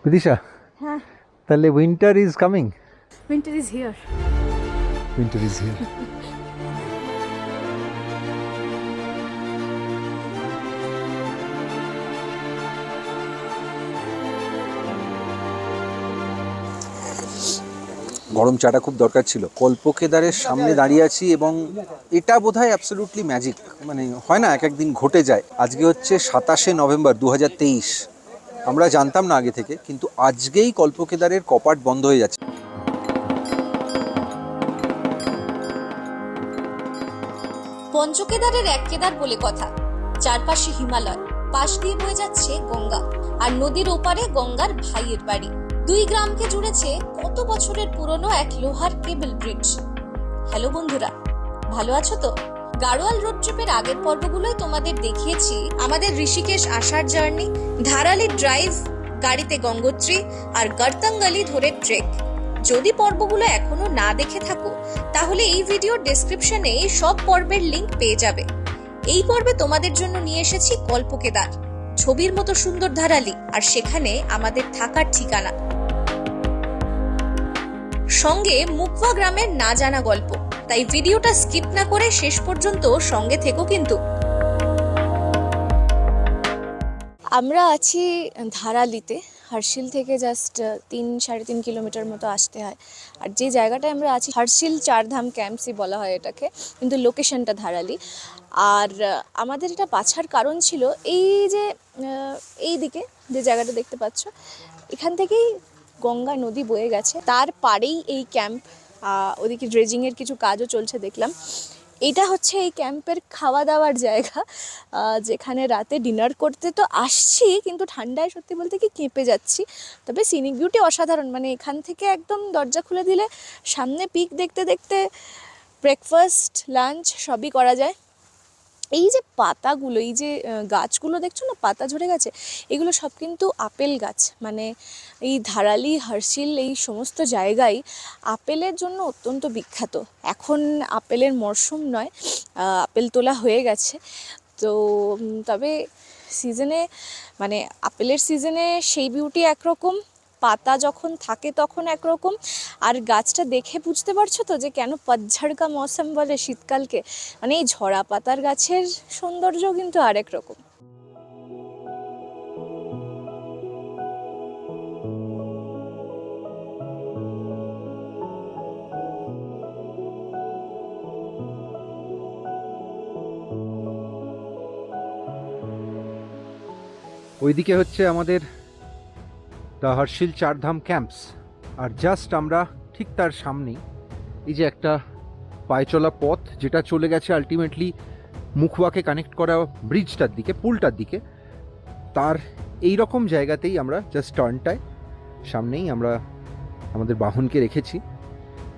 বিদিশা, হ্যাঁ, তাহলে winter is coming. Winter is here. Winter is here. গরম চাটা খুব দরকার ছিল। কল্পকেদারের সামনে দাঁড়িয়ে আছি এবং এটা বোধহয় অ্যাবসলিউটলি ম্যাজিক। মানে হয় না, এক একদিন ঘটে যায়। আজকে হচ্ছে 27শে নভেম্বর 2023। আমরা জানতাম না আগে থেকে, কিন্তু আজকেই কল্পকেদারের কপাট বন্ধ হয়ে যাচ্ছে। পঞ্চকেদারের এক কেদার বলে কথা। চারপাশে হিমালয়, পাশ দিয়ে বয়ে যাচ্ছে গঙ্গা, আর নদীর ওপারে গঙ্গার ভাইয়ের বাড়ি। দুই গ্রামকে জুড়েছে কত বছরের পুরনো এক লোহার কেবল ব্রিজ। হ্যালো বন্ধুরা, ভালো আছো তো? গাড়োয়াল রোড ট্রিপের আগের পর্বগুলোই তোমাদের দেখিয়েছি আমাদের ঋষিকেশ আসার জার্নি, ধারালি ড্রাইভ, গাড়িতে গঙ্গোত্রী আর গর্তাঙ্গালি ধরে ট্রেক। যদি পর্বগুলো এখনো না দেখে থাকো তাহলে এই ভিডিওর ডেসক্রিপশনে সব পর্বের লিংক পেয়ে যাবে। এই পর্বে তোমাদের জন্য নিয়ে এসেছি কল্পকেদার, ছবির মতো সুন্দর ধারালি, আর সেখানে আমাদের থাকার ঠিকানা, সঙ্গে মুকওয়া গ্রামের না জানা গল্প। তাই ভিডিওটা স্কিপ না করে শেষ পর্যন্ত সঙ্গে থেকো কিন্তু। আমরা আছি ধারালিতে। হার্শিল থেকে জাস্ট 3-3.5 কিলোমিটার মতো আসতে হয়। আর যে জায়গাটায় আমরা আছি হার্শিল চারধাম ক্যাম্পসই বলা হয় এটাকে, কিন্তু লোকেশনটা ধারালি। আর আমাদের এটা বাছার কারণ ছিল এই যে এই দিকে যে জায়গাটা দেখতে পাচ্ছ, এখান থেকেই গঙ্গা নদী বয়ে গেছে, তার পাড়েই এই ক্যাম্প। ওদিকে ড্রেজিংয়ের কিছু কাজও চলছে দেখলাম। এটা হচ্ছে এই ক্যাম্পের খাওয়া দাওয়ার জায়গা, যেখানে রাতে ডিনার করতে তো আসছি, কিন্তু ঠান্ডায় সত্যি বলতে কি কেঁপে যাচ্ছি। তবে সিনিক বিউটি অসাধারণ, মানে এখান থেকে একদম দরজা খুলে দিলে সামনে পিক দেখতে দেখতে ব্রেকফাস্ট লাঞ্চ সবই করা যায়। এই যে পাতাগুলো, এই যে গাছগুলো দেখছো না, পাতা ঝরে গেছে, এগুলো সব কিন্তু আপেল গাছ। মানে এই ধারালি হার্শিল এই সমস্ত জায়গায় আপেলের জন্য অত্যন্ত বিখ্যাত। এখন আপেলের মরশুম নয়, আপেল তোলা হয়ে গেছে। তো তবে সিজনে, মানে আপেলের সিজনে সেই বিউটি একরকম, পাতা যখন থাকে তখন একরকম। আর গাছটা দেখে বুঝতে পারছো তো যে কেন পতঝড় কা মৌসুম বলে শীতকালকে। মানে এই ঝরা পাতার গাছের সৌন্দর্য কিন্তু আরেক রকম। ওইদিকে হচ্ছে আমাদের দ্য হার্শিল চারধাম ক্যাম্পস, আর জাস্ট আমরা ঠিক তার সামনেই এই যে একটা পায়ে চলা পথ, যেটা চলে গেছে আলটিমেটলি মুখওয়াকে কানেক্ট করা ব্রিজটার দিকে, পুলটার দিকে। তার এই রকম জায়গাতেই আমরা জাস্ট টার্নটায় সামনেই আমরা আমাদের বাহনকে রেখেছি।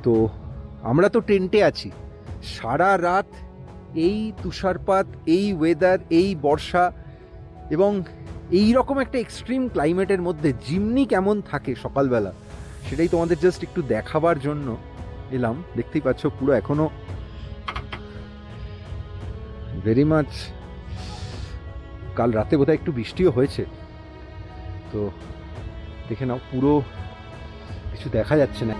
তো আমরা তো টেন্টে আছি সারা রাত, এই তুষারপাত, এই ওয়েদার, এই বর্ষা এবং এই রকম একটা এক্সট্রিম ক্লাইমেটের মধ্যে জিমনি কেমন থাকে সকালবেলা, সেটাই তোমাদের জাস্ট একটু দেখাবার জন্য এলাম। দেখতেই পাচ্ছ পুরো এখনো ভেরি মাচ, কাল রাতে বোধহয় একটু বৃষ্টিও হয়েছে, তো দেখে নাও পুরো কিছু দেখা যাচ্ছে না।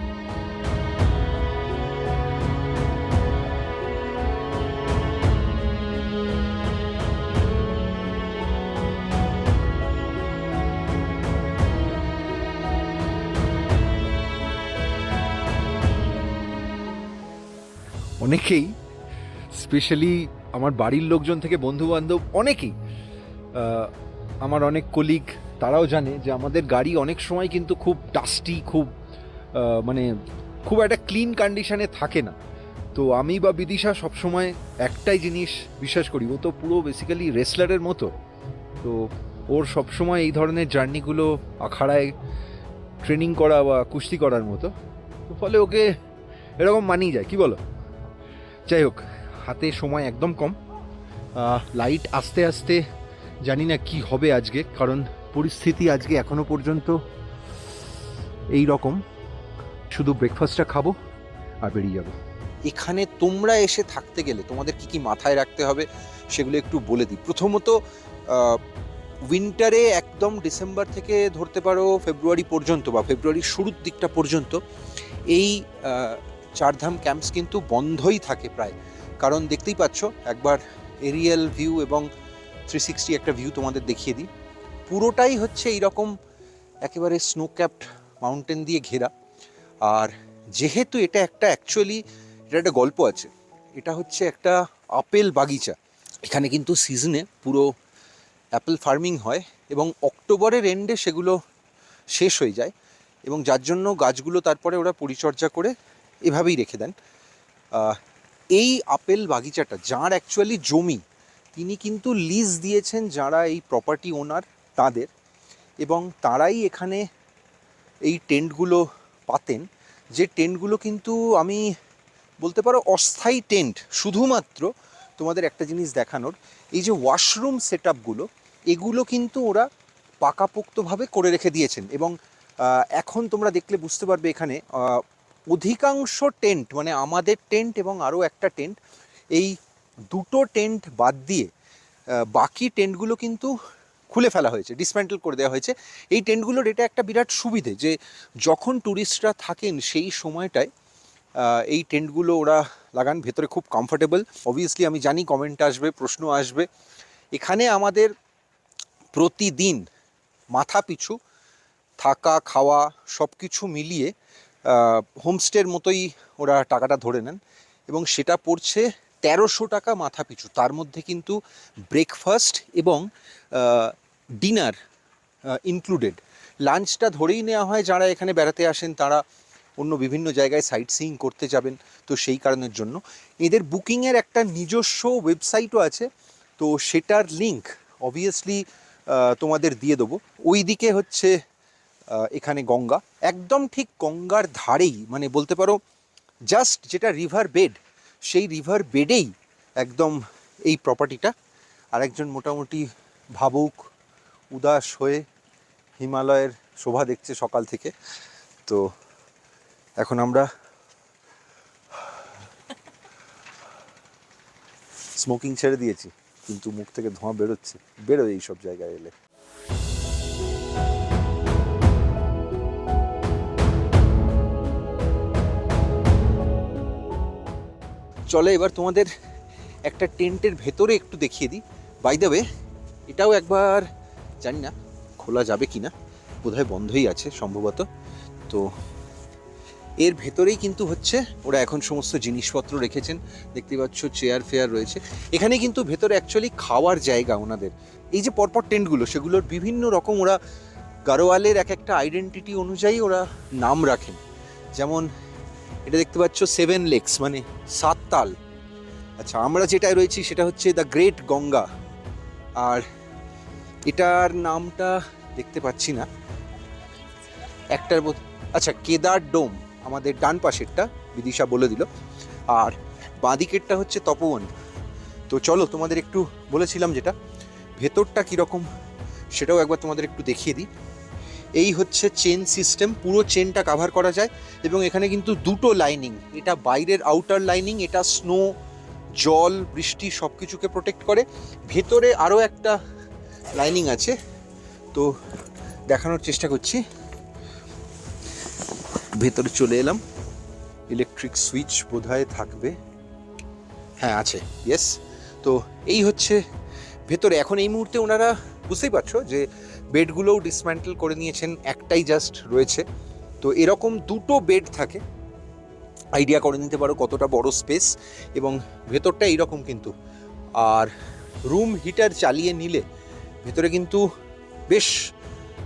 অনেকেই, স্পেশালি আমার বাড়ির লোকজন থেকে বন্ধু বান্ধব, অনেকেই, আমার অনেক কলিগ, তারাও জানে যে আমাদের গাড়ি অনেক সময় কিন্তু খুব ডাস্টি, খুব মানে খুব একটা ক্লিন কন্ডিশনে থাকে না। তো আমি বা বিদিশা সবসময় একটাই জিনিস বিশ্বাস করি, ও তো পুরো বেসিক্যালি রেসলারের মতো, তো ওর সবসময় এই ধরনের জার্নিগুলো আখাড়ায় ট্রেনিং করা বা কুস্তি করার মতো, তো ফলে ওকে এরকম মানিয়ে যায়, কি বলো? যাই হোক, হাতে সময় একদম কম, লাইট আস্তে আস্তে, জানি না কি হবে আজকে, কারণ পরিস্থিতি আজকে এখনো পর্যন্ত এই রকম। শুধু ব্রেকফাস্টটা খাবো আর বেরিয়ে যাবো। এখানে তোমরা এসে থাকতে গেলে তোমাদের কি কি মাথায় রাখতে হবে সেগুলো একটু বলে দিই। প্রথমত, উইন্টারে একদম ডিসেম্বর থেকে ধরতে পারো ফেব্রুয়ারি পর্যন্ত বা ফেব্রুয়ারির শুরুর দিকটা পর্যন্ত এই চারধাম ক্যাম্পস কিন্তু বন্ধই থাকে প্রায়, কারণ দেখতেই পাচ্ছ একবার এরিয়াল ভিউ এবং 360 একটা ভিউ তোমাদের দেখিয়ে দিই। পুরোটাই হচ্ছে এইরকম একেবারে স্নো ক্যাপড মাউন্টেন দিয়ে ঘেরা। আর যেহেতু এটা একটা অ্যাকচুয়ালি এটা একটা গল্প আছে, এটা হচ্ছে একটা আপেল বাগিচা। এখানে কিন্তু সিজনে পুরো অ্যাপেল ফার্মিং হয় এবং অক্টোবরের এন্ডে সেগুলো শেষ হয়ে যায়, এবং যার জন্য গাছগুলো তারপরে ওরা পরিচর্যা করে এভাবেই রেখে দেন। এই আপেল বাগিচাটা যার অ্যাকচুয়ালি জমি, তিনি কিন্তু লিজ দিয়েছেন যারা এই প্রপার্টি ওনার তাদের, এবং তারাই এখানে এই টেন্টগুলো পাতেন, যে টেন্টগুলো কিন্তু আমি বলতে পারো অস্থায়ী টেন্ট। শুধুমাত্র তোমাদের একটা জিনিস দেখানোর, এই যে ওয়াশরুম সেট আপগুলো, এগুলো কিন্তু ওরা পাকাপোক্তভাবে করে রেখে দিয়েছেন। এবং এখন তোমরা দেখলে বুঝতে পারবে এখানে অধিকাংশ টেন্ট, মানে আমাদের টেন্ট এবং আরও একটা টেন্ট, এই দুটো টেন্ট বাদ দিয়ে বাকি টেন্টগুলো কিন্তু খুলে ফেলা হয়েছে, ডিসম্যান্টেল করে দেওয়া হয়েছে। এই টেন্টগুলোর এটা একটা বিরাট সুবিধে যে যখন ট্যুরিস্টরা থাকেন সেই সময়টায় এই টেন্টগুলো ওরা লাগান। ভেতরে খুব কমফোর্টেবল। অবভিয়াসলি আমি জানি কমেন্ট আসবে, প্রশ্ন আসবে। এখানে আমাদের প্রতিদিন মাথা পিছু থাকা খাওয়া সব কিছু মিলিয়ে হোমস্টের মতোই ওরা টাকাটা ধরে নেন, এবং সেটা পড়ছে 1300 টাকা মাথা পিছু। তার মধ্যে কিন্তু ব্রেকফাস্ট এবং ডিনার ইনক্লুডেড। লাঞ্চটা ধরেই নেওয়া হয়, যারা এখানে বেড়াতে আসেন তারা অন্য বিভিন্ন জায়গায় সাইট সিইং করতে যাবেন, তো সেই কারণের জন্য এদের বুকিংয়ের একটা নিজস্ব ওয়েবসাইটও আছে, তো সেটার লিঙ্ক অবভিয়াসলি তোমাদের দিয়ে দেবো। ওই দিকে হচ্ছে এখানে গঙ্গা, একদম ঠিক গঙ্গার ধারেই, মানে বলতে পারো জাস্ট যেটা রিভার বেড, সেই রিভার বেডেই একদম এই প্রপার্টিটা। আরেকজন মোটামুটি ভাবুক উদাস হয়ে হিমালয়ের শোভা দেখছে সকাল থেকে। তো এখন আমরা স্মোকিং ছেড়ে দিয়েছি, কিন্তু মুখ থেকে ধোঁয়া বেরোচ্ছে, বেরোয় এইসব জায়গায় এলে। চলে এবার তোমাদের একটা টেন্টের ভেতরে একটু দেখিয়ে দিই। বাই দ্য ওয়ে, এটাও একবার জানি না খোলা যাবে কি না, বোধহয় বন্ধই আছে সম্ভবত। তো এর ভেতরেই কিন্তু হচ্ছে ওরা এখন সমস্ত জিনিসপত্র রেখেছেন, দেখতে পাচ্ছ চেয়ার ফেয়ার রয়েছে। এখানে কিন্তু ভেতরে অ্যাকচুয়ালি খাওয়ার জায়গা ওনাদের। এই যে পরপর টেন্টগুলো, সেগুলোর বিভিন্ন রকম ওরা গাড়োয়ালের এক একটা আইডেন্টিটি অনুযায়ী ওরা নাম রাখেন। যেমন এটা দেখতে পাচ্ছ 7 লেকস, মানে 7 তাল। আচ্ছা, আমরা যেটায় রয়েছি সেটা হচ্ছে দ্য গ্রেট গঙ্গা, আর এটার নামটা দেখতে পাচ্ছি না একটার আচ্ছা, কেদার ডোম আমাদের ডান পাশেরটা, বিদিশা বলে দিল, আর বাঁদিকেরটা হচ্ছে তপোবন। তো চলো তোমাদের একটু বলেছিলাম যেটা ভেতরটা কীরকম সেটাও একবার তোমাদের একটু দেখিয়ে দিই। এই হচ্ছে চেন সিস্টেম, পুরো চেনটা কাভার করা যায়, এবং এখানে কিন্তু দুটো লাইনিং, এটা বাইরের আউটার লাইনিং, এটা স্নো জল বৃষ্টি সব কিছুকে প্রোটেক্ট করে। ভেতরে আরও একটা লাইনিং আছে, তো দেখানোর চেষ্টা করছি। ভেতরে চলে এলাম, ইলেকট্রিক সুইচ বোধহয় থাকবে, হ্যাঁ আছে, ইয়েস। তো এই হচ্ছে ভেতরে। এখন এই মুহূর্তে ওনারা বুঝতেই পারছো যে বেডগুলোও ডিসম্যান্টেল করে নিয়েছেন, একটাই জাস্ট রয়েছে। তো এরকম দুটো বেড থাকে, আইডিয়া করে নিতে পারো কতটা বড় স্পেস, এবং ভেতরটা এইরকম কিন্তু। আর রুম হিটার চালিয়ে নিলে ভেতরে কিন্তু বেশ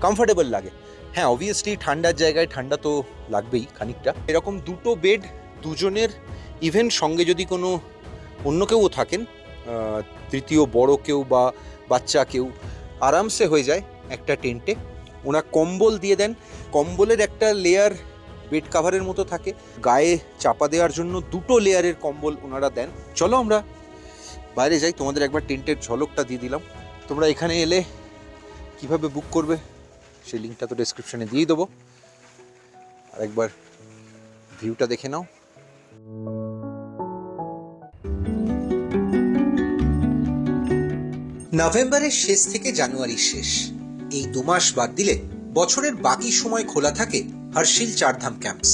কমফোর্টেবল লাগে। হ্যাঁ, অবভিয়াসলি ঠান্ডার জায়গায় ঠান্ডা তো লাগবেই খানিকটা। এরকম দুটো বেড, দুজনের, ইভেন সঙ্গে যদি কোনো অন্য কেউও থাকেন, তৃতীয় বড় কেউ বা বাচ্চা কেউ, আরামসে হয়ে যায় একটা টেন্টে। ওনারা কম্বল দিয়ে দেন, কম্বলের একটা লেয়ার বেড কাভারের মতো থাকে, গায়ে চাপা দেওয়ার জন্য দুটো লেয়ারের কম্বল ওনারা দেন। চলো আমরা বাইরে যাই, তোমাদের একবার টেন্টের ঝলকটা দিয়ে দিলাম। তোমরা এখানে এলে কিভাবে বুক করবে সেই লিঙ্কটা তো ডেসক্রিপশনে দিয়ে দেবো, আর একবার ভিউটা দেখে নাও। নভেম্বরের শেষ থেকে জানুয়ারির শেষ, এই 2 মাস বাদ দিলে বছরের বাকি সময় খোলা থাকে হর্ষিল চারধাম ক্যাম্পস।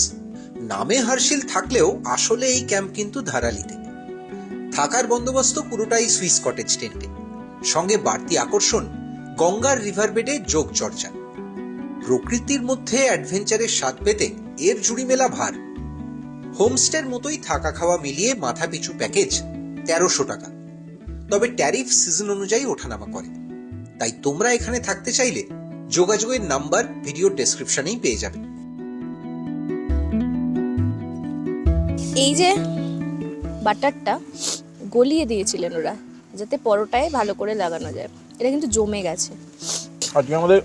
নামে হর্ষিল থাকলেও আসলে এই ক্যাম্প কিন্তু ধারালিতে। থাকার বন্দোবস্ত পুরোটাই সুইস কটেজ টেন্টে, সঙ্গে বাড়তি আকর্ষণ গঙ্গার রিভারবেডে যোগ চর্চা। প্রকৃতির মধ্যে অ্যাডভেঞ্চারের স্বাদ পেতে এর জুড়ি মেলা ভার। হোমস্টের মতোই থাকা খাওয়া মিলিয়ে মাথাপিছু প্যাকেজ 1300 টাকা, তবে ট্যারিফ সিজন অনুযায়ী ওঠানামা করে। তাই তোমরা এখানে থাকতে চাইলে যোগাযোগের নাম্বার ভিডিও ডেসক্রিপশনেই পেয়ে যাবে। এই যে বাটারটা গলিয়ে দিয়েছিলেন ওরা, যাতে পরোটায় ভালো করে লাগানো যায়, এটা কিন্তু জমে গেছে। আজকে আমাদের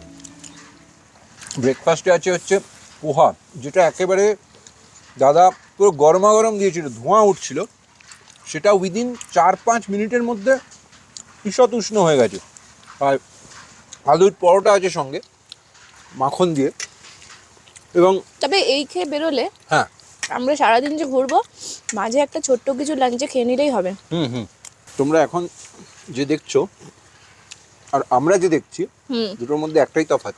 ব্রেকফাস্টে আছে হচ্ছে পোহা, যেটা একেবারে দাদা পুরো গরমা গরম দিয়েছিল, ধোঁয়া উঠছিল, সেটা উইদিন 4-5 মিনিটের মধ্যে ঈষৎ উষ্ণ হয়ে গেছে। আর আলুর পরোটা আছে সঙ্গে মাখন দিয়ে। এবং তবে এই খেয়ে বেরোলে হ্যাঁ, আমরা সারাদিন যে ঘুরবো, মাঝে একটা ছোট্ট কিছু লাঞ্চে খেয়ে নিলেই হবে। তোমরা এখন যে দেখছো আর আমরা যে দেখছি দুটোর মধ্যে একটাই তফাৎ,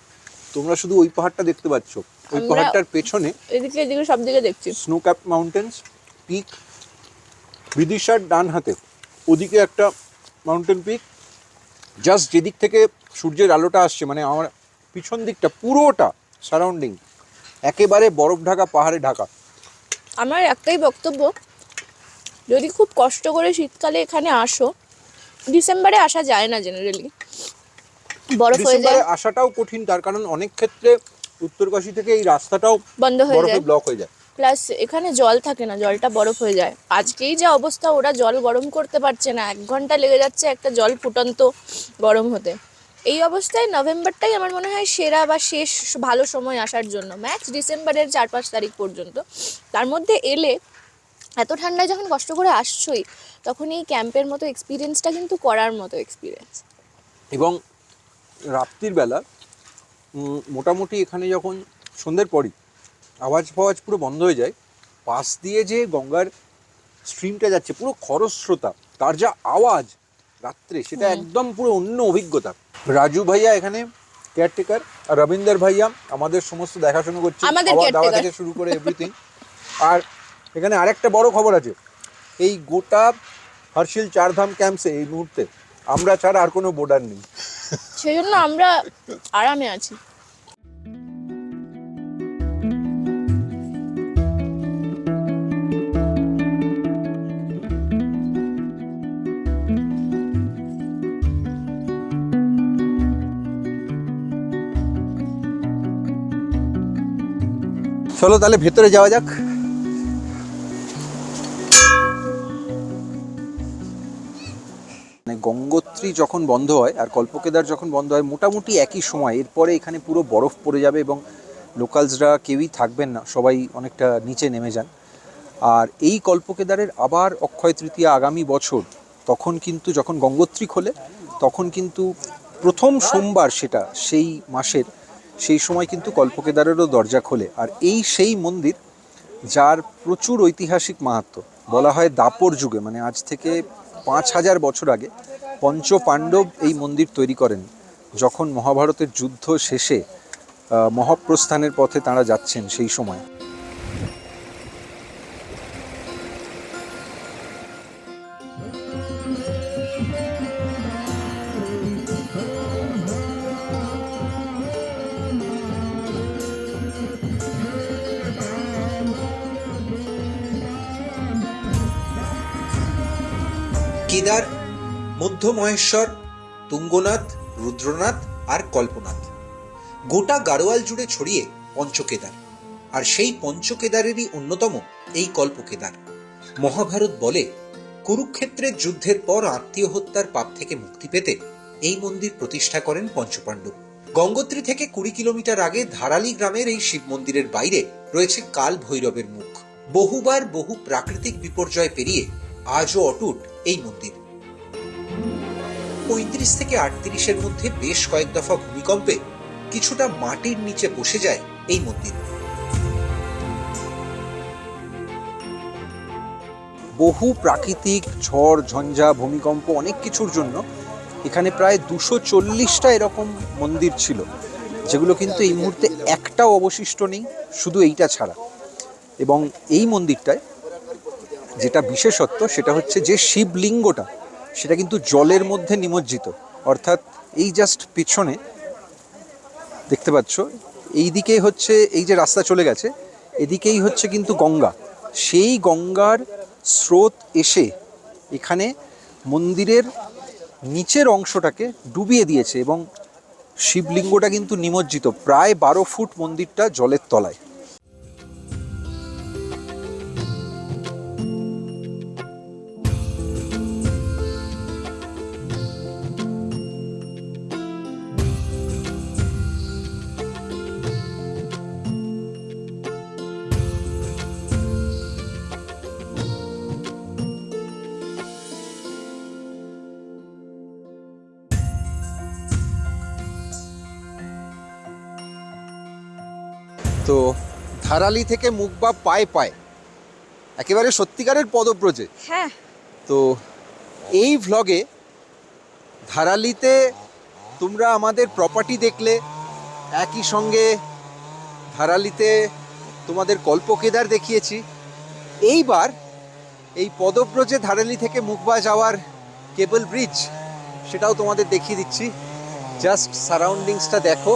তোমরা শুধু ওই পাহাড়টা দেখতে পাচ্ছ, ওই আমরা পাহাড়টার পেছনে এদিকে এদিকে সব দিকে দেখছি স্নো ক্যাপ মাউন্টেন্স পিক। বিদিশার ডান হাতে ওদিকে একটা মাউন্টেন পিক, জাস্ট যেদিক থেকে সূর্যের আলোটা আসছে, মানে আমার পিছন দিকটা পুরোটা সারাউন্ডিং একেবারে বরফ ঢাকা, পাহাড়ে ঢাকা। আমার একটাই বক্তব্য, যদি খুব কষ্ট করে শীতকালে এখানে আসো, ডিসেম্বরে আসা যায় না জেনারেলি, বরফ হয়ে যায়। ডিসেম্বরে আসাটাও কঠিন, তার কারণ অনেক ক্ষেত্রে উত্তরকাশী থেকে এই রাস্তাটাও বন্ধ হয়ে বরফে যায়, ব্লক হয়ে যায়। প্লাস এখানে জল থাকে না, জলটা বরফ হয়ে যায়। আজকেই যা অবস্থা, ওরা জল গরম করতে পারছে না, 1 ঘন্টা লেগে যাচ্ছে একটা জল ফুটন্ত গরম হতে। এই অবস্থায় নভেম্বরটাই আমার মনে হয় সেরা বা শেষ ভালো সময় আসার জন্য, ম্যাক্স ডিসেম্বরের 4-5 তারিখ পর্যন্ত। তার মধ্যে এলে এত ঠান্ডায় যখন কষ্ট করে আসছোই, তখন এই ক্যাম্পের মতো এক্সপিরিয়েন্সটা কিন্তু করার মতো এক্সপিরিয়েন্স। এবং রাত্রির বেলা মোটামুটি এখানে যখন সন্ধ্যের পরই আওয়াজ ফাওয়াজ পুরো বন্ধ হয়ে যায়, পাশ দিয়ে যে গঙ্গার স্ট্রিমটা যাচ্ছে পুরো খরস্রোতা, তার যা আওয়াজ রাত্রে, সেটা একদম পুরো অন্য অভিজ্ঞতা। রাজু ভাইয়া এখানে কেয়ারটেকার, আর রবীন্দ্র ভাইয়া আমাদের সমস্ত দেখাশোনা করছে, আমাদের খাওয়া দাওয়া caretaker। থেকে শুরু করে এভরিথিং। আর এখানে আরেকটা বড় খবর আছে, এই গোটা হর্ষিল চারধাম ক্যাম্পসে এই মুহূর্তে আমরা ছাড়া আর কোনো বোর্ডার নেই। সেই জন্য আমরা আরামে আছি। চলো তাহলে ভেতরে যাওয়া যাক। মানে গঙ্গোত্রী যখন বন্ধ হয় আর কল্পকেদার যখন বন্ধ হয় মোটামুটি একই সময়, এরপরে এখানে পুরো বরফ পড়ে যাবে এবং লোকালসরা কেউই থাকবেন না, সবাই অনেকটা নিচে নেমে যান। আর এই কল্পকেদারের আবার অক্ষয় তৃতীয়া আগামী বছর, তখন কিন্তু যখন গঙ্গোত্রী খোলে তখন কিন্তু প্রথম সোমবার, সেটা সেই মাসের, সেই সময় কিন্তু কল্পকেদারেরও দরজা খোলে। আর এই সেই মন্দির যার প্রচুর ঐতিহাসিক মাহাত্ম্য। বলা হয় দাপর যুগে, মানে আজ থেকে 5000 বছর আগে পঞ্চ পাণ্ডব এই মন্দির তৈরি করেন, যখন মহাভারতের যুদ্ধ শেষে মহাপ্রস্থানের পথে তাঁরা যাচ্ছেন সেই সময়। কেদার, মধ্য মহেশ্বর, তুঙ্গনাথ, রুদ্রনাথ আর কল্পনাথ, গোটা গাড়োয়াল জুড়ে ছড়িয়ে পঞ্চকেদার। আর সেই পঞ্চকেদারেরই অন্যতম এই কল্পকেদার। মহাভারত বলে কুরুক্ষেত্রের যুদ্ধের পর আত্মীয় হত্যার পাপ থেকে মুক্তি পেতে এই মন্দির প্রতিষ্ঠা করেন পঞ্চপাণ্ডব। গঙ্গোত্রী থেকে 20 কিলোমিটার আগে ধারালি গ্রামের এই শিব মন্দিরের বাইরে রয়েছে কাল ভৈরবের মুখ। বহুবার বহু প্রাকৃতিক বিপর্যয় পেরিয়ে আজও অটুট এই মন্দির। 35 থেকে 38-এর মধ্যে বেশ কয়েক দফা ভূমিকম্পে কিছুটা মাটির নিচে বসে যায় এই মন্দির। বহু প্রাকৃতিক ঝড় ঝঞ্ঝা ভূমিকম্প অনেক কিছুর জন্য এখানে প্রায় 240টা এরকম মন্দির ছিল, যেগুলো কিন্তু এই মুহূর্তে একটাও অবশিষ্ট নেই, শুধু এইটা ছাড়া। এবং এই মন্দিরটায় যেটা বিশেষত্ব সেটা হচ্ছে যে শিবলিঙ্গটা সেটা কিন্তু জলের মধ্যে নিমজ্জিত। অর্থাৎ এই জাস্ট পিছনে দেখতে পাচ্ছ, এই দিকে হচ্ছে এই যে রাস্তা চলে গেছে, এদিকেই হচ্ছে কিন্তু গঙ্গা। সেই গঙ্গার স্রোত এসে এখানে মন্দিরের নিচের অংশটাকে ডুবিয়ে দিয়েছে এবং শিবলিঙ্গটা কিন্তু নিমজ্জিত, প্রায় 12 ফুট মন্দিরটা জলের তলায়। তো ধারালি থেকে মুখবা পায়ে পায়ে একেবারে সত্যিকারের পদব্রজে। হ্যাঁ, তো এই ভ্লগে ধারালিতে তোমরা আমাদের প্রপার্টি দেখলে, একই সঙ্গে ধারালিতে তোমাদের কল্পকেদার দেখিয়েছি। এইবার এই পদব্রজে ধারালি থেকে মুখবা যাওয়ার কেবল ব্রিজ, সেটাও তোমাদের দেখিয়ে দিচ্ছি। জাস্ট সারাউন্ডিংসটা দেখো।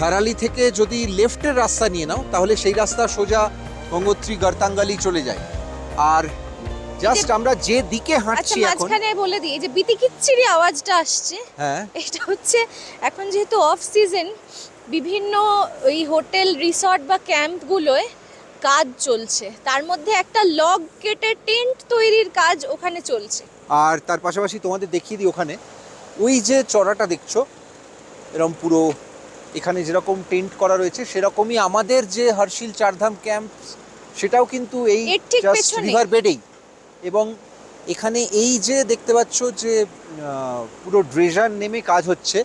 ধারালি থেকে যদি লেফটের রাস্তা নিয়ে নাও তাহলে সেই রাস্তা সোজা গঙ্গোত্রী গর্তাঙ্গালি চলে যায়। আর জাস্ট আমরা যে দিকে আচ্ছা হাঁটছি এখন, মাঝখানে বলে দিই, এই যে বিতিকিচ্ছিরি আওয়াজটা আসছে, হ্যাঁ এটা হচ্ছে এখন যেহেতু অফ সিজন, বিভিন্ন ওই হোটেল রিসর্ট বা ক্যাম্পগুলোয় কাজ চলছে, তার মধ্যে একটা লগ কেটে টেন্ট তৈরির কাজ ওখানে চলছে। আর তার পাশাপাশি তোমাদের দেখিয়ে দিই, ওখানে ওই যে চড়াটা দেখছো এরকম পুরো এখানে যেরকম টেন্ট করা রয়েছে সেরকমই আমাদের যে হর্ষিল চারধাম ক্যাম্প, সেটাও কিন্তু এই এর ঠিক জাস্ট পেছনে। রিভার বেডেই। এবং এখানে এই যে দেখতে পাচ্ছ যে পুরো ড্রেজার নেমে কাজ হচ্ছে,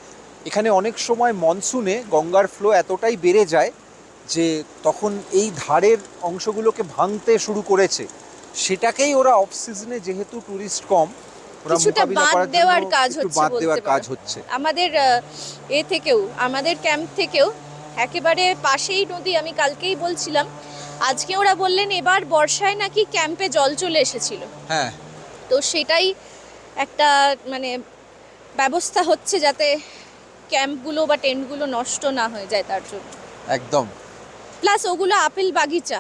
এখানে অনেক সময় মনসুনে গঙ্গার ফ্লো এতটাই বেড়ে যায় যে তখন এই ধারের অংশগুলোকে ভাঙতে শুরু করেছে। সেটাকেই ওরা অফ সিজনে, যেহেতু টুরিস্ট কম, ওরা কিছুটা মোকাবিলা বাঁধ করার জন্য দেওয়ার কাজ একটু হচ্ছে বাঁধ বলতে দেওয়ার পারো। কাজ হচ্ছে। আমাদের থেকেও, আমাদের ক্যাম্প থেকেও একেবারে পাশেই নদী, আমি কালকেই বলছিলাম, আজকে ওরা বললেন এবার বর্ষায় নাকি ক্যাম্পে জল চলে এসেছিল। হ্যাঁ, তো সেটাই একটা মানে ব্যবস্থা হচ্ছে যাতে ক্যাম্পগুলো বা টেন্টগুলো নষ্ট না হয়ে যায় তার জন্য। একদম। প্লাস ওগুলো আপেল বাগিচা,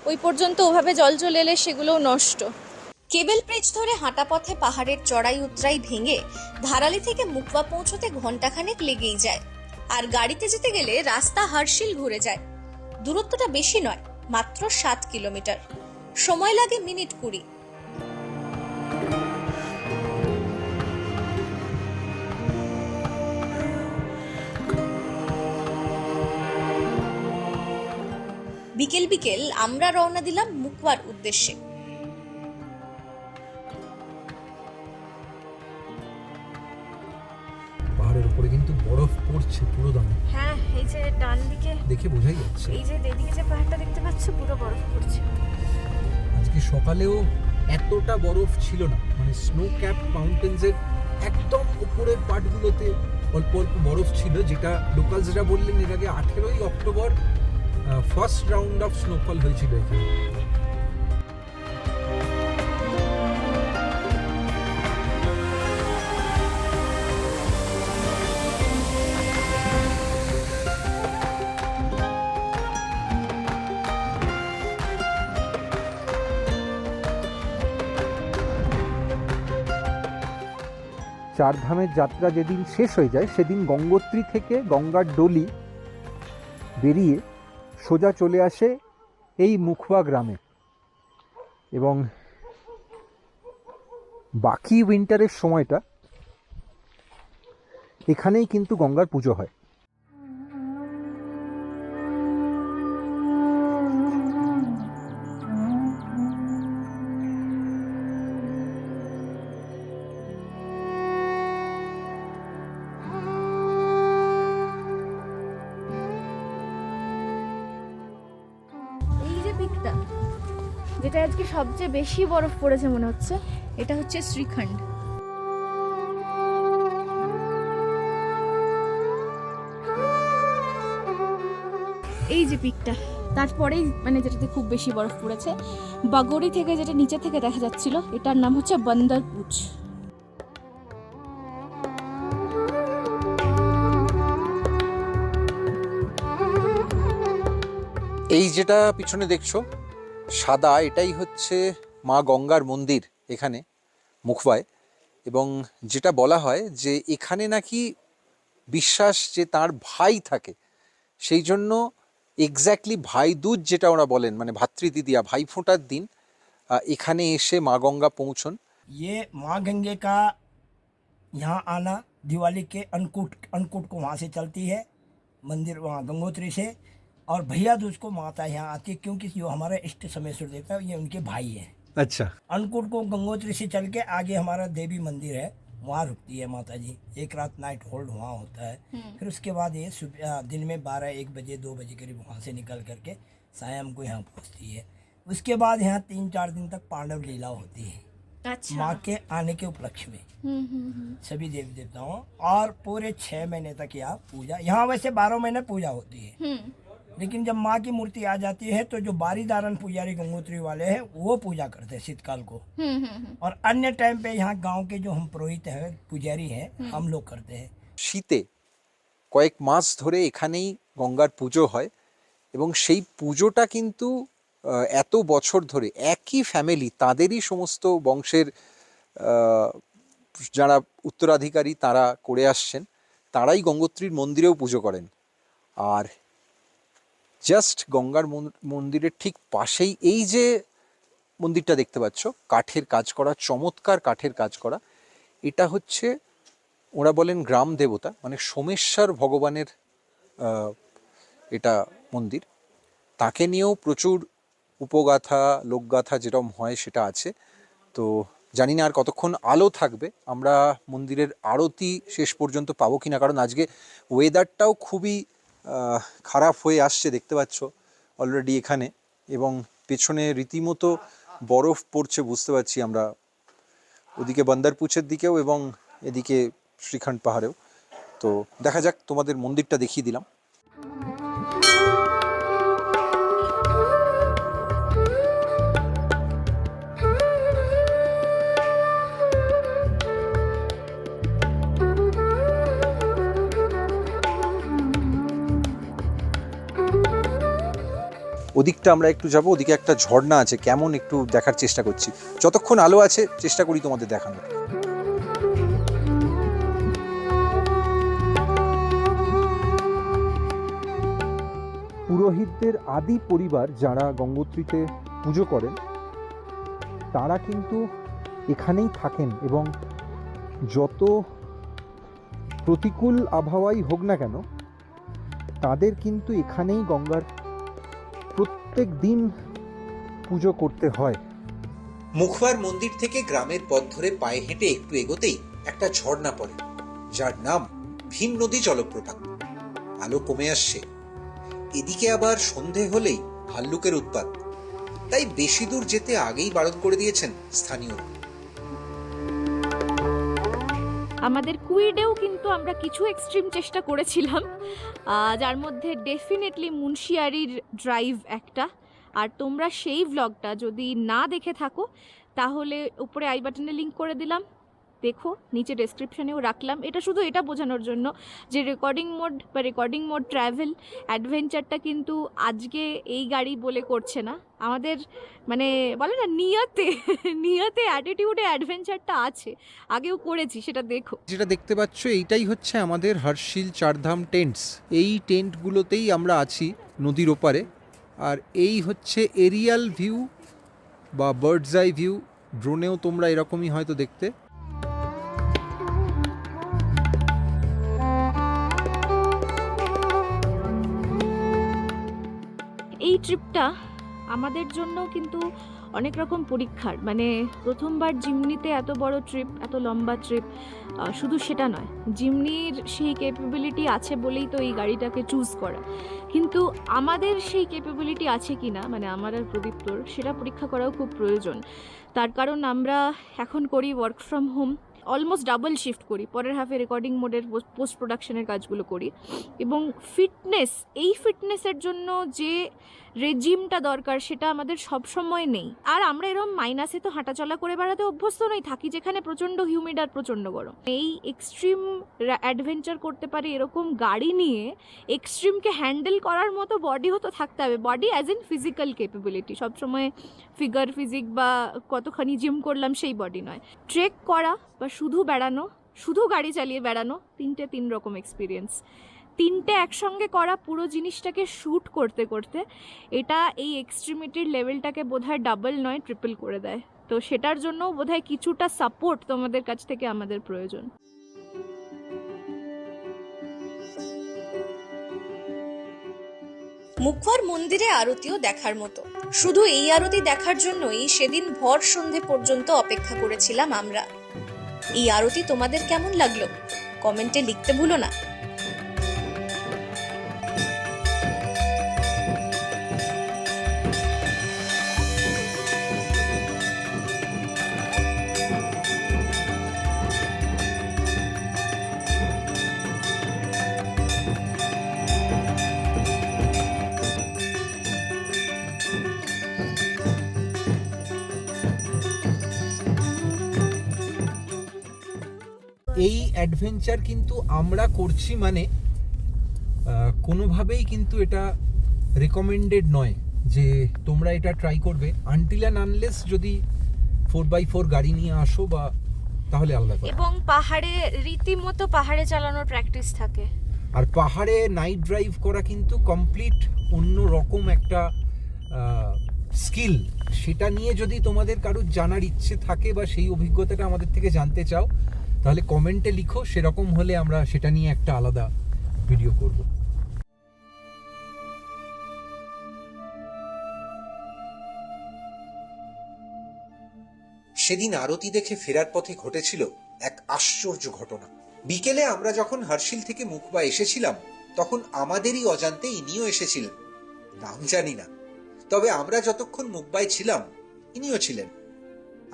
ওই পর্যন্ত ওভাবে জল চলে এলে সেগুলোও নষ্ট। কেবল ব্রিজ ধরে হাঁটা পথে পাহাড়ের চড়াই উতরাই ভেঙে ধারালি থেকে মুখবা পৌঁছতে ঘন্টাখানেক লেগেই যায়। আর গাড়িতে যেতে গেলে রাস্তা হর্ষিল ঘুরে যায়। দূরত্বটা বেশি নয়, মাত্র 7 কিলোমিটার। সময় লাগে মিনিট 20। বিকেল বিকেল আমরা রওনা দিলাম মুখবার উদ্দেশ্যে। পাহাড়ের উপরে কিন্তু বরফ পড়ছে পুরো দমে, হ্যাঁ, এই যে ডান দিকে, দেখে বোঝাই যাচ্ছে। এই যে এদিকে যে পাহাড়টা দেখতে পাচ্ছ, পুরো বরফ পড়ছে। আজকে সকালেও এতটা বরফ ছিল না, মানে স্নো ক্যাপ মাউন্টেন্সের একদম উপরের পার্টগুলোতে অল্প অল্প বরফ ছিল, যেটা লোকালসরা বললেন এর আগে 18ই October first round of snowfall হয়েছিল এখানে। চারধামের যাত্রা যেদিন শেষ হয়ে যায় সেদিন গঙ্গোত্রী থেকে গঙ্গার ডলি বেরিয়ে সোজা চলে আসে এই মুখবা গ্রামে। এবং বাকি উইন্টারের সময়টা এখানেই কিন্তু গঙ্গার পুজো হয়। যেটা আজকে সবচেয়ে বেশি বরফ পড়েছে মনে হচ্ছে, এটা হচ্ছে শ্রীখণ্ড। এই যে পিকটা, তারপরেই মানে যেটাতে খুব বেশি বরফ পড়েছে, বাগোরি থেকে যেটা নিচে থেকে দেখা যাচ্ছিল, এটার নাম হচ্ছে বন্দর পুচ। এই যেটা পিছনে দেখছো সাদা, এটাই হচ্ছে মা গঙ্গার মন্দির এখানে মুখবায়। এবং যেটা বলা হয় যে এখানে নাকি বিশ্বাস যে তার ভাই থাকে, সেই জন্য এক্স্যাক্টলি ভাই দুজ যেটা ওরা বলেন, মানে ভাতৃদ্বিতীয়া ভাই ফোঁটার দিন এখানে এসে মা গঙ্গা পৌঁছন। ये माँ गंगे का यहाँ आना दिवाली के अन्नकूट को वहाँ से चलती है, मंदिर वहाँ गंगोत्री से। और भैया दूज को माता यहाँ आती है, क्योंकि जो हमारा इष्ट समेश्वर देवता है ये उनके भाई हैं। अच्छा, अन्नकूट को गंगोत्री से चल के आगे हमारा देवी मंदिर है, वहाँ रुकती है माता जी। एक रात नाइट होल्ड वहाँ होता है। फिर उसके बाद ये दिन में 12-1 बजे 2 बजे करीब वहाँ से निकल करके शाम को यहाँ पहुँचती है। उसके बाद यहाँ 3-4 दिन तक पांडव लीला होती है। अच्छा। माँ के आने के उपलक्ष्य में सभी देवी देवताओं, और पूरे 6 महीने तक यहाँ पूजा, यहाँ वैसे 12 महीने पूजा होती है, लेकिन जब माँ की मूर्ति आ जाती है तो जो बारीदारन पुजारी गंगोत्री वाले हैं वो पूजा करते हैं शीतकाल को। और अन्य टाइम पे यहाँ गांव के जो हम पुरोहित हैं, पुजारी हैं, हम लोग करते हैं। শীতে কয়েক মাস ধরে এখানেই গঙ্গার পুজো হয় এবং সেই পুজোটা কিন্তু এত বছর ধরে একই ফ্যামিলি, তাদেরই সমস্ত বংশের যারা উত্তরাধিকারী তারা করে আসছেন, তারাই গঙ্গোত্রীর মন্দিরেও পুজো করেন। আর জাস্ট গঙ্গার মন্দিরের ঠিক পাশেই এই যে মন্দিরটা দেখতে পাচ্ছ, কাঠের কাজ করা, চমৎকার কাঠের কাজ করা, এটা হচ্ছে ওরা বলেন গ্রাম দেবতা, মানে সোমেশ্বর ভগবানের এটা মন্দির। তাকে নিয়েও প্রচুর উপগাথা লোকগাথা যেরকম হয় সেটা আছে। তো জানি না আর কতক্ষণ আলো থাকবে, আমরা মন্দিরের আরতি শেষ পর্যন্ত পাবো কিনা, কারণ আজকে ওয়েদারটাও খুবই খারাপ হয়ে আসছে দেখতে পাচ্ছ অলরেডি এখানে, এবং পেছনে রীতিমতো বরফ পড়ছে বুঝতে পারছি আমরা, ওদিকে বন্দরপুচের দিকেও এবং এদিকে শ্রীখণ্ড পাহাড়েও। তো দেখা যাক, তোমাদের মন্দিরটা দেখিয়ে দিলাম। ওদিকটা আমরা একটু যাব, ওদিকে একটা ঝর্ণা আছে, কেমন একটু দেখার চেষ্টা করছি, যতক্ষণ আলো আছে চেষ্টা করি তোমাদের দেখানোর। পুরোহিতদের আদি পরিবার যারা গঙ্গোত্রীতে পুজো করেন, তারা কিন্তু এখানেই থাকেন এবং যত প্রতিকূল আবহাওয়াই হোক না কেন, তাদের কিন্তু এখানেই গঙ্গার প্রত্যেক দিন পুজো করতে হয়। মুখবার মন্দির থেকে গ্রামের পথ ধরে পায়ে হেঁটে একটু এগোতেই একটা ঝর্ণা পড়ে, যার নাম ভীম নদী জলপ্রপাত। আলো কমে আসছে, এদিকে আবার সন্ধে হলেই ভাল্লুকের উৎপাত, তাই বেশি দূর যেতে আগেই বারণ করে দিয়েছেন স্থানীয়রা। আমাদের কুইডেও কিন্তু আমরা কিছু এক্সট্রিম চেষ্টা করেছিলাম, যার মধ্যে ডেফিনেটলি মুন্সিয়ারির ড্রাইভ একটা। আর তোমরা সেই ভ্লগটা যদি না দেখে থাকো তাহলে উপরে আই বাটনে লিঙ্ক করে দিলাম, দেখো, নিচে ডেসক্রিপশনেও রাখলাম। এটা শুধু এটা বোঝানোর জন্য যে রেকর্ডিং মোড ট্রাভেল অ্যাডভেঞ্চারটা কিন্তু আজকে এই গাড়ি বলে করছে না, আমাদের মানে বলে না নিয়তে অ্যাটিটিউডে অ্যাডভেঞ্চারটা আছে, আগেও করেছি, সেটা দেখো। যেটা দেখতে পাচ্ছ এইটাই হচ্ছে আমাদের হর্ষিল চারধাম টেন্টস। এই টেন্টগুলোতেই আমরা আছি নদীর ওপারে। আর এই হচ্ছে এরিয়াল ভিউ বা বার্ডস আই ভিউ, ড্রোনেও তোমরা এরকমই হয়তো দেখতে। এই ট্রিপটা আমাদের জন্য কিন্তু অনেক রকম পরীক্ষার, মানে প্রথমবার জিমনিতে এত বড় ট্রিপ, এত লম্বা ট্রিপ, শুধু সেটা নয়, জিমনির সেই ক্যাপেবিলিটি আছে বলেই তো এই গাড়িটাকে চুজ করা, কিন্তু আমাদের সেই ক্যাপেবিলিটি আছে কি না, মানে আমার আর প্রদীপ্তর, সেটা পরীক্ষা করাও খুব প্রয়োজন। তার কারণ আমরা এখন করি work from home, almost double shift করি, পরের হাফে রেকর্ডিং মোডের পোস্ট প্রোডাকশনের কাজগুলো করি, এবং এই ফিটনেসের জন্য যে রেজিমটা দরকার সেটা আমাদের সব সময় নেই। আর আমরা এরকম মাইনাসে তো হাঁটাচলা করে বেড়াতে অভ্যস্ত নই, থাকি যেখানে প্রচণ্ড হিউমিড আর প্রচণ্ড গরম। এই এক্সট্রিম অ্যাডভেঞ্চার করতে পারে এরকম গাড়ি নিয়ে এক্সট্রিমকে হ্যান্ডেল করার মতো বডিও তো থাকতে হবে, body as in physical capability, সবসময় ফিজিক বা কতখানি জিম করলাম সেই বডি নয়। ট্রেক করা বা শুধু বেড়ানো, শুধু গাড়ি চালিয়ে বেড়ানো, তিন রকম এক্সপিরিয়েন্স, তিনটে একসঙ্গে করা, পুরো জিনিসটাকে শ্যুট করতে করতে এটা এই এক্সট্রিমিটির লেভেলটাকে বোধহয় ডাবল নয় ট্রিপল করে দেয়। তো সেটার জন্য বোধহয় কিছুটা সাপোর্ট তোমাদের কাছ থেকে আমাদের প্রয়োজন। মুখবার মন্দিরে আরতিও দেখার মতো। শুধু এই আরতি দেখার জন্যই সেদিন ভর সন্ধে পর্যন্ত অপেক্ষা করেছিলাম আমরা। এই আরতি তোমাদের কেমন লাগলো কমেন্টে লিখতে ভুলো না। এই অ্যাডভেঞ্চার কিন্তু আমরা করছি, মানে কোনোভাবেই কিন্তু এটা রেকমেন্ডেড নয় যে তোমরা এটা ট্রাই করবে, আনটিল অ্যান্ড আনলেস যদি 4x4 গাড়ি নিয়ে আসো বা, তাহলে আলাদা কথা। এবং পাহাড়ে রীতিমতো পাহাড়ে চালানোর প্র্যাকটিস থাকে। আর পাহাড়ে নাইট ড্রাইভ করা কিন্তু কমপ্লিট অন্য রকম একটা স্কিল। সেটা নিয়ে যদি তোমাদের কারোর জানার ইচ্ছে থাকে বা সেই অভিজ্ঞতাটা আমাদের থেকে জানতে চাও, তাহলে কমেন্টে লিখো, সেরকম হলে আমরা সেটা নিয়ে একটা আলাদা ভিডিও করব। সেদিন আরতি দেখে ফেরার পথে ঘটেছিল এক আশ্চর্য ঘটনা। বিকেলে আমরা যখন হার্শিল থেকে মুখবা এসেছিলাম, তখন আমাদেরই অজান্তে ইনিও এসেছিলেন। নাম জানি না, তবে আমরা যতক্ষণ মুখবায় ছিলাম ইনিও ছিলেন,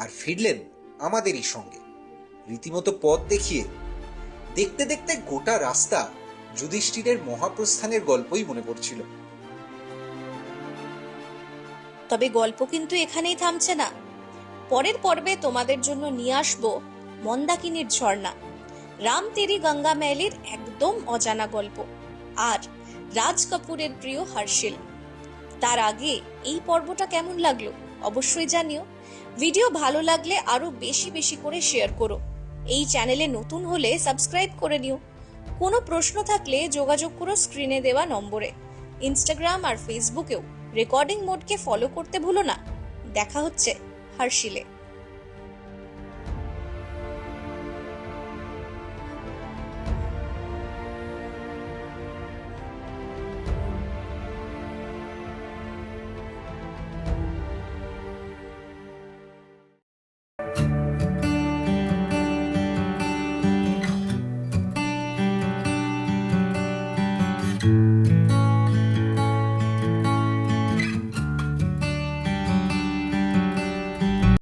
আর ফিরলেন আমাদেরই সঙ্গে, রীতিমতো পথ দেখিয়ে। দেখতে দেখতে গোটা রাস্তা যুধিষ্ঠিরের মহাপ্রস্থানের গল্পই মনে পড়ছিল। তবে গল্প কিন্তু এখানেই থামছে না। পরের পর্বে তোমাদের জন্য নিয়ে আসবো মন্দাকিনীর ঝর্ণা, রাম তেরি গঙ্গা ম্যালির একদম অজানা গল্প, আর রাজ কাপুরের প্রিয় হার্শিল। তার আগে এই পর্বটা কেমন লাগলো অবশ্যই জানিও। ভিডিও ভালো লাগলে আরো বেশি বেশি করে শেয়ার করো। এই চ্যানেলে নতুন হলে সাবস্ক্রাইব করে নিও। কোনো প্রশ্ন থাকলে যোগাযোগ করো স্ক্রিনে দেওয়া নম্বরে। ইনস্টাগ্রাম আর ফেসবুকেও রেকর্ডিং মোডকে ফলো করতে ভুলো না। দেখা হচ্ছে হার্শিলে।